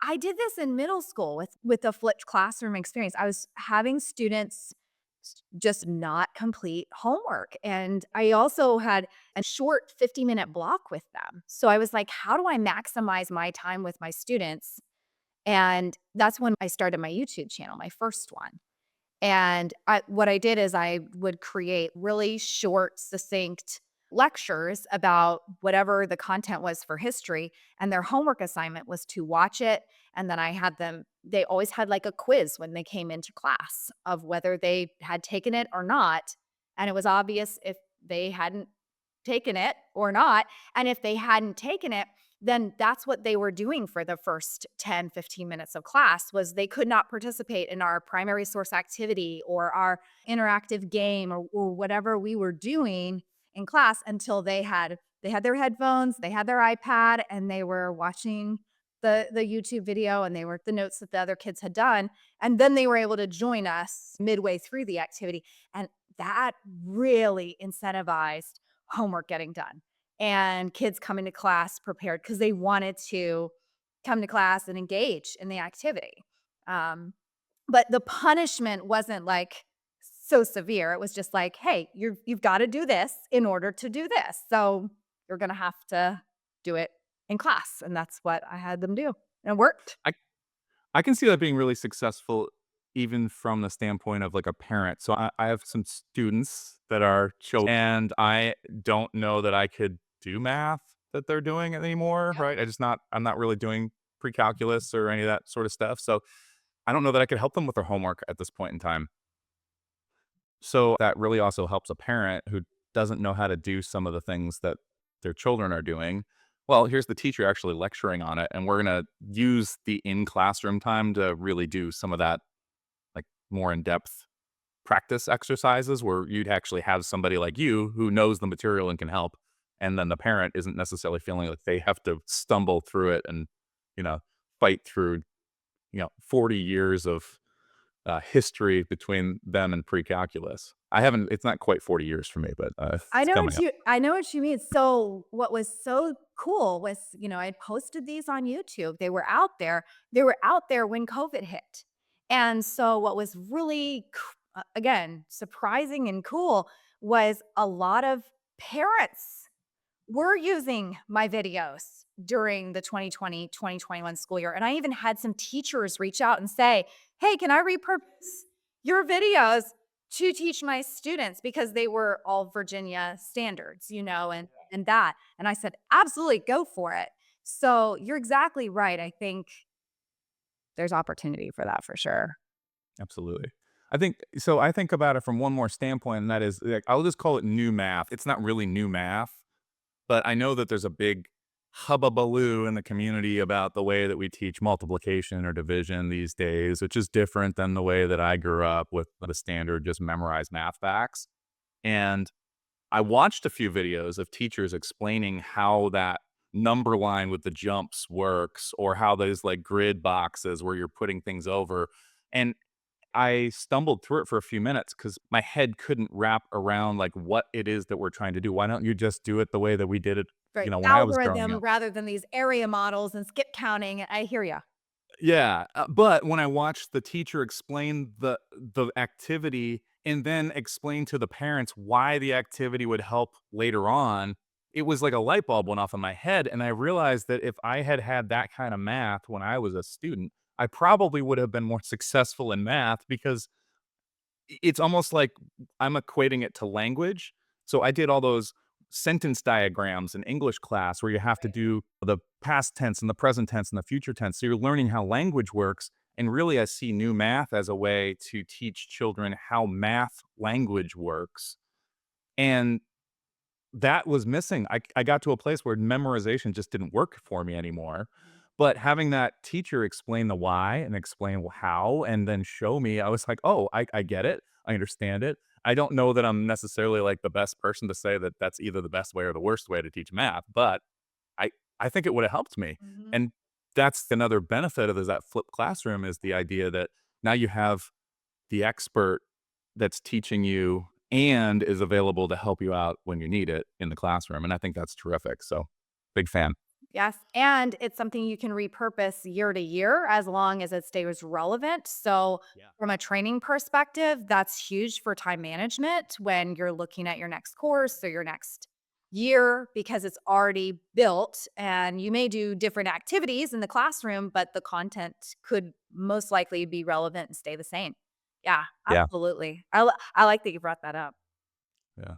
I did this in middle school with the flipped classroom experience. I was having students just not complete homework, and I also had a short 50-minute block with them. So I was like, how do I maximize my time with my students? And that's when I started my YouTube channel, my first one. And what I did is I would create really short, succinct lectures about whatever the content was for history. And their homework assignment was to watch it. And then I had them, they always had like a quiz when they came into class of whether they had taken it or not. And it was obvious if they hadn't taken it or not. And if they hadn't taken it, then that's what they were doing for the first 10, 15 minutes of class was they could not participate in our primary source activity or our interactive game or whatever we were doing in class until they had their headphones, they had their iPad, and they were watching the YouTube video and they were the notes that the other kids had done. And then they were able to join us midway through the activity. And that really incentivized homework getting done and kids coming to class prepared because they wanted to come to class and engage in the activity. Um, but the punishment wasn't like so severe. It was just like, hey, you've got to do this in order to do this. So you're going to have to do it in class. And that's what I had them do. And it worked. I I can see that being really successful even from the standpoint of like a parent. So I have some students that are children and I don't know that I could do math that they're doing anymore, Yep. right? I'm not really doing pre-calculus or any of that sort of stuff. So I don't know that I could help them with their homework at this point in time. So that really also helps a parent who doesn't know how to do some of the things that their children are doing. Well, here's the teacher actually lecturing on it, and we're going to use the in classroom time to really do some of that, like more in depth practice exercises where you'd actually have somebody like you who knows the material and can help. And then the parent isn't necessarily feeling like they have to stumble through it and, you know, fight through, 40 years of history between them and pre-calculus. I haven't it's not quite 40 years for me, but, it's coming up. I know what you mean. So what was so cool was, I had posted these on YouTube. They were out there. They were out there when COVID hit. And so what was really again, surprising and cool was a lot of parents were using my videos during the 2020-2021 school year. And I even had some teachers reach out and say, hey, can I repurpose your videos to teach my students because they were all Virginia standards, and that. And I said, absolutely, go for it. So you're exactly right. I think there's opportunity for that for sure. Absolutely. I think about it from one more standpoint, and that is, like, I'll just call it new math. It's not really new math, but I know that there's a big hubbubaloo in the community about the way that we teach multiplication or division these days, which is different than the way that I grew up with the standard just memorize math facts. And I watched a few videos of teachers explaining how that number line with the jumps works or how those like grid boxes where you're putting things over. And I stumbled through it for a few minutes because my head couldn't wrap around like what it is that we're trying to do. Why don't you just do it the way that we did it, Right. when I was growing Algorithm up? rather than these area models and skip counting. I hear you. Yeah, but when I watched the teacher explain the activity and then explain to the parents why the activity would help later on, it was like a light bulb went off in my head, and I realized that if I had had that kind of math when I was a student, I probably would have been more successful in math because it's almost like I'm equating it to language. So I did all those sentence diagrams in English class where you have to do the past tense and the present tense and the future tense. So you're learning how language works. And really, I see new math as a way to teach children how math language works. And that was missing. I got to a place where memorization just didn't work for me anymore. But having that teacher explain the why and explain how and then show me, I was like, "Oh, I get it. I understand it." I don't know that I'm necessarily, like, the best person to say that that's either the best way or the worst way to teach math, but I I think it would have helped me. Mhm. And that's another benefit of that flipped classroom is the idea that now you have the expert that's teaching you and is available to help you out when you need it in the classroom, and I think that's terrific, so big fan. Yes, and it's something you can repurpose year to year as long as it stays relevant. So, Yeah. from a training perspective, that's huge for time management when you're looking at your next course or your next year because it's already built and you may do different activities in the classroom, but the content could most likely be relevant and stay the same. Yeah, Yeah. absolutely. I like that you brought that up. Yeah.